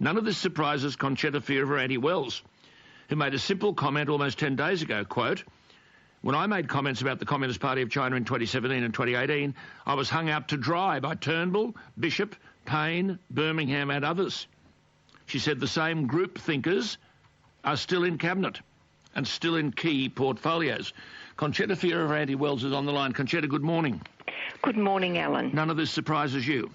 None of this surprises Concetta Fierravanti-Wells, who made a simple comment almost 10 days ago, quote, "When I made comments about the Communist Party of China in 2017 and 2018, I was hung out to dry by Turnbull, Bishop, Payne, Birmingham and others." She said the same group thinkers are still in cabinet and still in key portfolios. Concetta Fierravanti-Wells is on the line. Concetta, good morning. Good morning, Alan. None of this surprises you?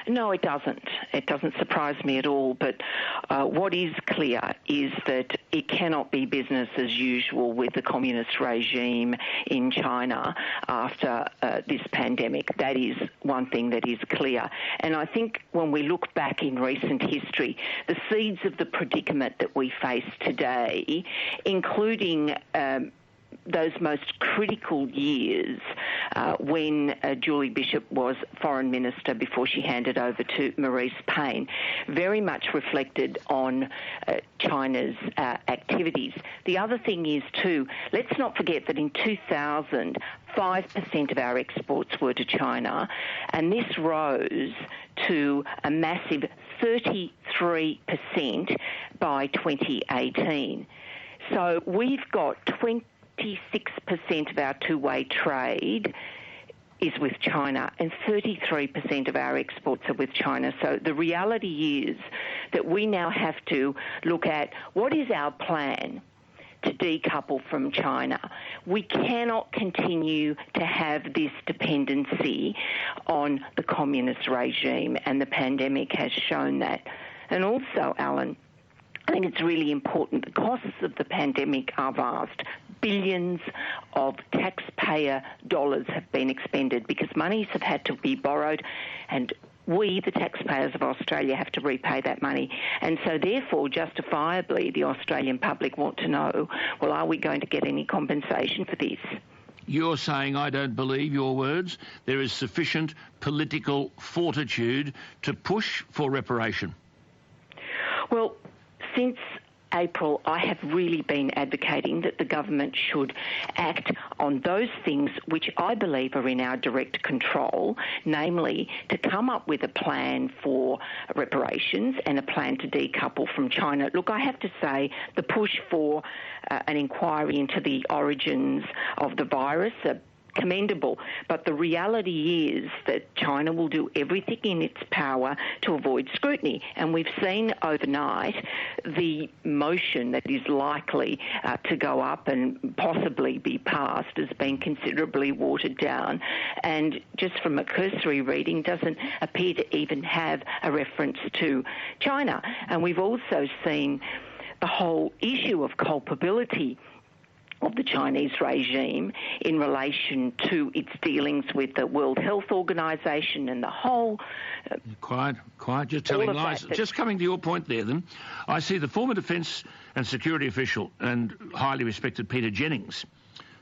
No, it doesn't. It doesn't surprise me at all. But what is clear is that it cannot be business as usual with the communist regime in China after this pandemic. That is one thing that is clear. And I think when we look back in recent history, the seeds of the predicament that we face today, including those most critical years when Julie Bishop was Foreign Minister before she handed over to Maurice Payne, very much reflected on China's activities. The other thing is, too, let's not forget that in 2000, 5% of our exports were to China, and this rose to a massive 33% by 2018. So we've got 26% of our two-way trade is with China and 33% of our exports are with China. So the reality is that we now have to look at what is our plan to decouple from China. We cannot continue to have this dependency on the communist regime, and the pandemic has shown that. And also, Alan, I think it's really important. The costs of the pandemic are vast. Billions of taxpayer dollars have been expended because monies have had to be borrowed, and we, the taxpayers of Australia, have to repay that money. And so therefore, justifiably, the Australian public want to know, well, are we going to get any compensation for this? You're saying, I don't believe your words, there is sufficient political fortitude to push for reparation. Well, since April, I have really been advocating that the government should act on those things which I believe are in our direct control, namely to come up with a plan for reparations and a plan to decouple from China. Look, I have to say the push for an inquiry into the origins of the virus, commendable, but the reality is that China will do everything in its power to avoid scrutiny. And we've seen overnight the motion that is likely to go up and possibly be passed has been considerably watered down, and just from a cursory reading doesn't appear to even have a reference to China. And we've also seen the whole issue of culpability of the Chinese regime in relation to its dealings with the World Health Organization and the whole... Quiet, just telling lies. Just coming to your point there then, I see the former Defence and Security official and highly respected Peter Jennings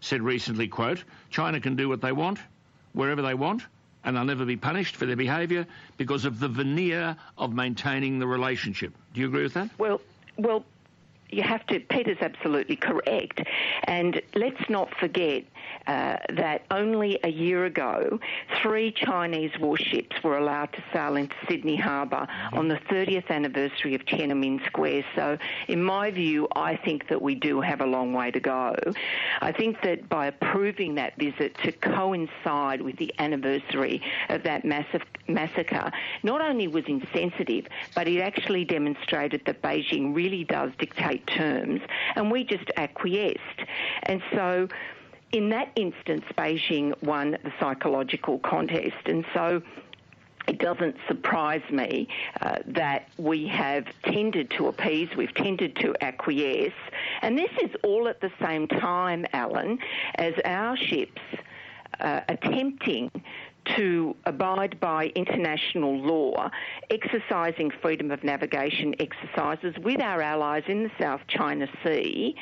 said recently, quote, "China can do what they want, wherever they want, and they'll never be punished for their behaviour because of the veneer of maintaining the relationship." Do you agree with that? Well, you have to. Peter's absolutely correct. And let's not forget that only a year ago, 3 Chinese warships were allowed to sail into Sydney Harbour on the 30th anniversary of Tiananmen Square. So in my view, I think that we do have a long way to go. I think that by approving that visit to coincide with the anniversary of that massive massacre, not only was insensitive, but it actually demonstrated that Beijing really does dictate terms, and we just acquiesced. And so in that instance, Beijing won the psychological contest. And so it doesn't surprise me that we have tended to appease, we've tended to acquiesce. And this is all at the same time, Alan, as our ships attempting to abide by international law, exercising freedom of navigation exercises with our allies in the South China Sea,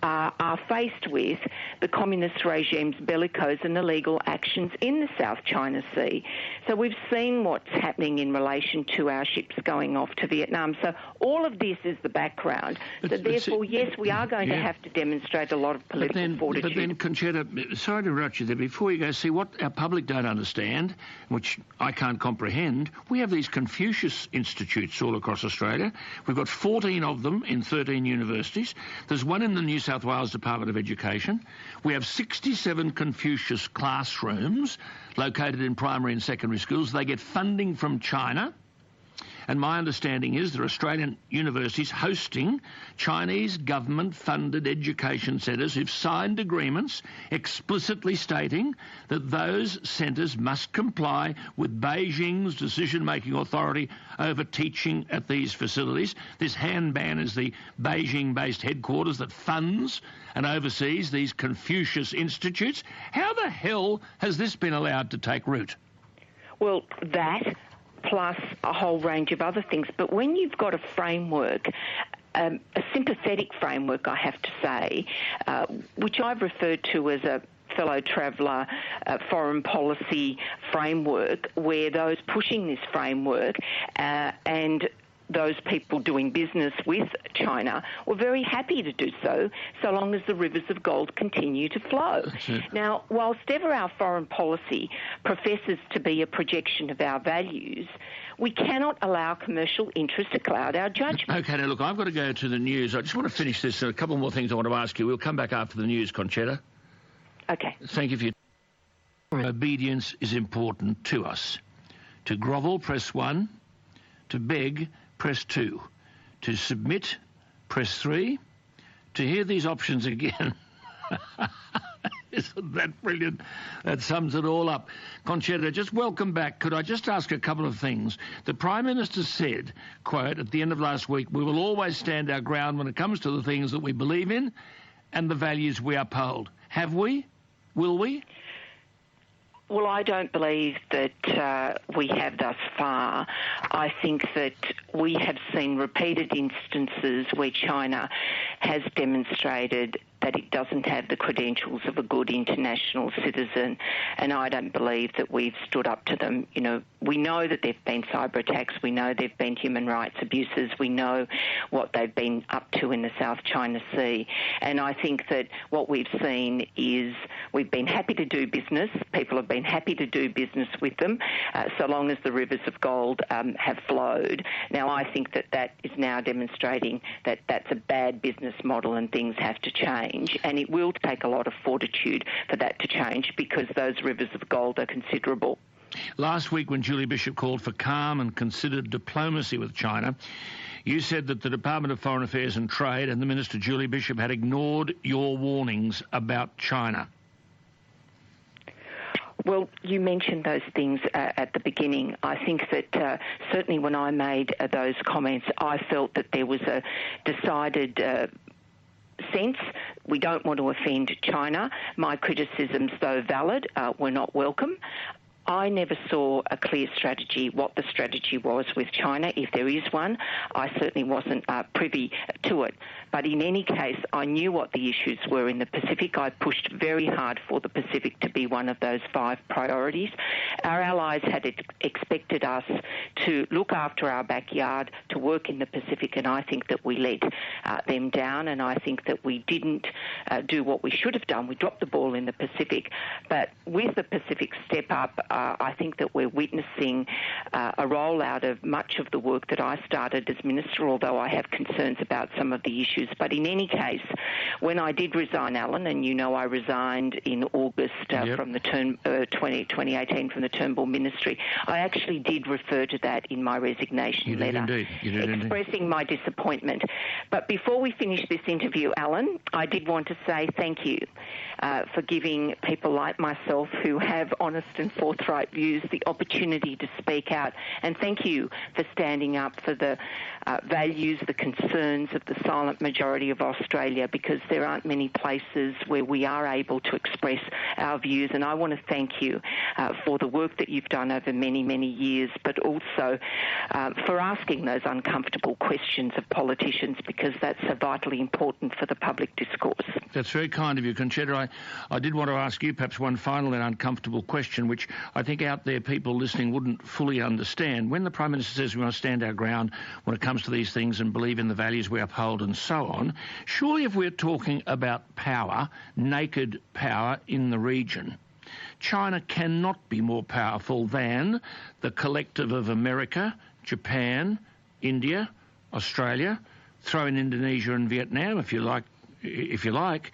are faced with the communist regime's bellicose and illegal actions in the South China Sea. So we've seen what's happening in relation to our ships going off to Vietnam. So all of this is the background. So therefore, yes, we are going to have to demonstrate a lot of political fortitude. But then, Concetta, sorry to interrupt you there. Before you go, see, what our public don't understand understand, which I can't comprehend, we have these Confucius Institutes all across Australia. We've got 14 of them in 13 universities. There's one in the New South Wales Department of Education. We have 67 Confucius classrooms located in primary and secondary schools. They get funding from China. And my understanding is there are Australian universities hosting Chinese government-funded education centres who've signed agreements explicitly stating that those centres must comply with Beijing's decision-making authority over teaching at these facilities. This Hanban is the Beijing-based headquarters that funds and oversees these Confucius Institutes. How the hell has this been allowed to take root? Well, that plus a whole range of other things. But when you've got a framework, a sympathetic framework, I have to say, which I've referred to as a fellow traveller foreign policy framework, where those pushing this framework and those people doing business with China were very happy to do so long as the rivers of gold continue to flow. Now, whilst ever our foreign policy professes to be a projection of our values, we cannot allow commercial interest to cloud our judgment. OK, now look, I've got to go to the news. I just want to finish this. A couple more things I want to ask you. We'll come back after the news, Concetta. OK. Thank you for your... Obedience is important to us. To grovel, press 1. To beg, press 2. To submit, press 3. To hear these options again. Isn't that brilliant? That sums it all up. Concetta, just welcome back. Could I just ask a couple of things? The Prime Minister said, quote, at the end of last week, we will always stand our ground when it comes to the things that we believe in and the values we uphold. Have we? Will we? Well, I don't believe that we have thus far. I think that we have seen repeated instances where China has demonstrated that it doesn't have the credentials of a good international citizen, and I don't believe that we've stood up to them. You know, we know that there have been cyber attacks, we know there have been human rights abuses, we know what they've been up to in the South China Sea, and I think that what we've seen is we've been happy to do business, people have been happy to do business with them, so long as the rivers of gold have flowed. Now, I think that that is now demonstrating that that's a bad business model and things have to change. And it will take a lot of fortitude for that to change because those rivers of gold are considerable. Last week when Julie Bishop called for calm and considered diplomacy with China, you said that the Department of Foreign Affairs and Trade and the Minister Julie Bishop had ignored your warnings about China. Well, you mentioned those things at the beginning. I think that certainly when I made those comments, I felt that there was a decided sense we don't want to offend China. My criticisms, though valid, were not welcome. I never saw a clear strategy, what the strategy was with China. If there is one, I certainly wasn't privy to it. But in any case, I knew what the issues were in the Pacific. I pushed very hard for the Pacific to be one of those 5 priorities. Our allies had expected us to look after our backyard, to work in the Pacific, and I think that we let them down, and I think that we didn't do what we should have done. We dropped the ball in the Pacific. But with the Pacific step up, I think that we're witnessing a rollout of much of the work that I started as Minister, although I have concerns about some of the issues. But in any case, when I did resign, Alan, and you know I resigned in August from the 2018 from the Turnbull Ministry, I actually did refer to that in my resignation letter, expressing my disappointment. But before we finish this interview, Alan, I did want to say thank you for giving people like myself who have honest and forthright views the opportunity to speak out. And thank you for standing up for the values, the concerns of the silent majority of Australia, because there aren't many places where we are able to express our views. And I want to thank you for the work that you've done over many, many years, but also for asking those uncomfortable questions of politicians, because that's so vitally important for the public discourse. That's very kind of you, Concetta. I did want to ask you perhaps one final and uncomfortable question, which I think out there people listening wouldn't fully understand. When the Prime Minister says we must stand our ground when it comes to these things and believe in the values we uphold and so on, surely if we're talking about power, naked power in the region, China cannot be more powerful than the collective of America, Japan, India, Australia, throw in Indonesia and Vietnam, if you like.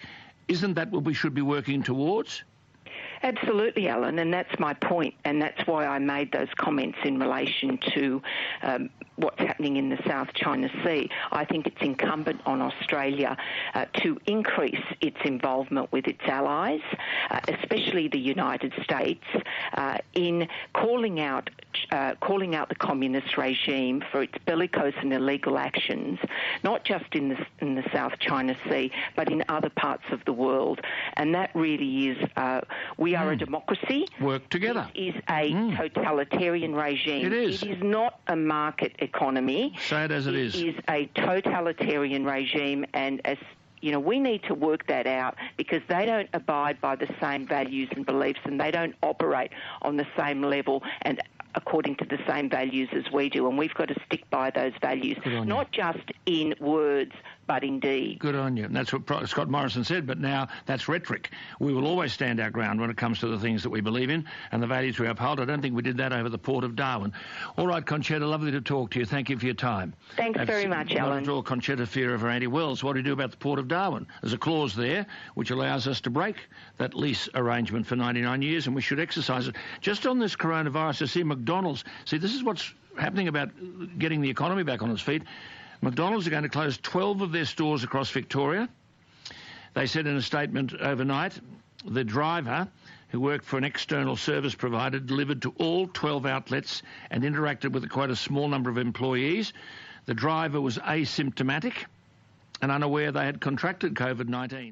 Isn't that what we should be working towards? Absolutely, Alan, and that's my point, and that's why I made those comments in relation to what's happening in the South China Sea. I think it's incumbent on Australia to increase its involvement with its allies, especially the United States, in calling out the communist regime for its bellicose and illegal actions, not just in the South China Sea, but in other parts of the world. And that really is, we are a democracy. Work together. It is a totalitarian regime. It is. It is not a market economy. Say it as it is. It is a totalitarian regime, and as you know, we need to work that out because they don't abide by the same values and beliefs, and they don't operate on the same level and according to the same values as we do, and we've got to stick by those values, not just in words, but in deed. Good on you. And that's what Scott Morrison said, but now that's rhetoric. We will always stand our ground when it comes to the things that we believe in and the values we uphold. I don't think we did that over the Port of Darwin. All right, Concetta, lovely to talk to you. Thank you for your time. Thanks very much, Alan. Not at all. Concetta Fierravanti-Wells. What do you do about the Port of Darwin? There's a clause there which allows us to break that lease arrangement for 99 years, and we should exercise it. Just on this coronavirus, I see McDonald's. See, this is what's happening about getting the economy back on its feet. McDonald's are going to close 12 of their stores across Victoria. They said in a statement overnight, the driver who worked for an external service provider delivered to all 12 outlets and interacted with quite a small number of employees. The driver was asymptomatic and unaware they had contracted COVID-19.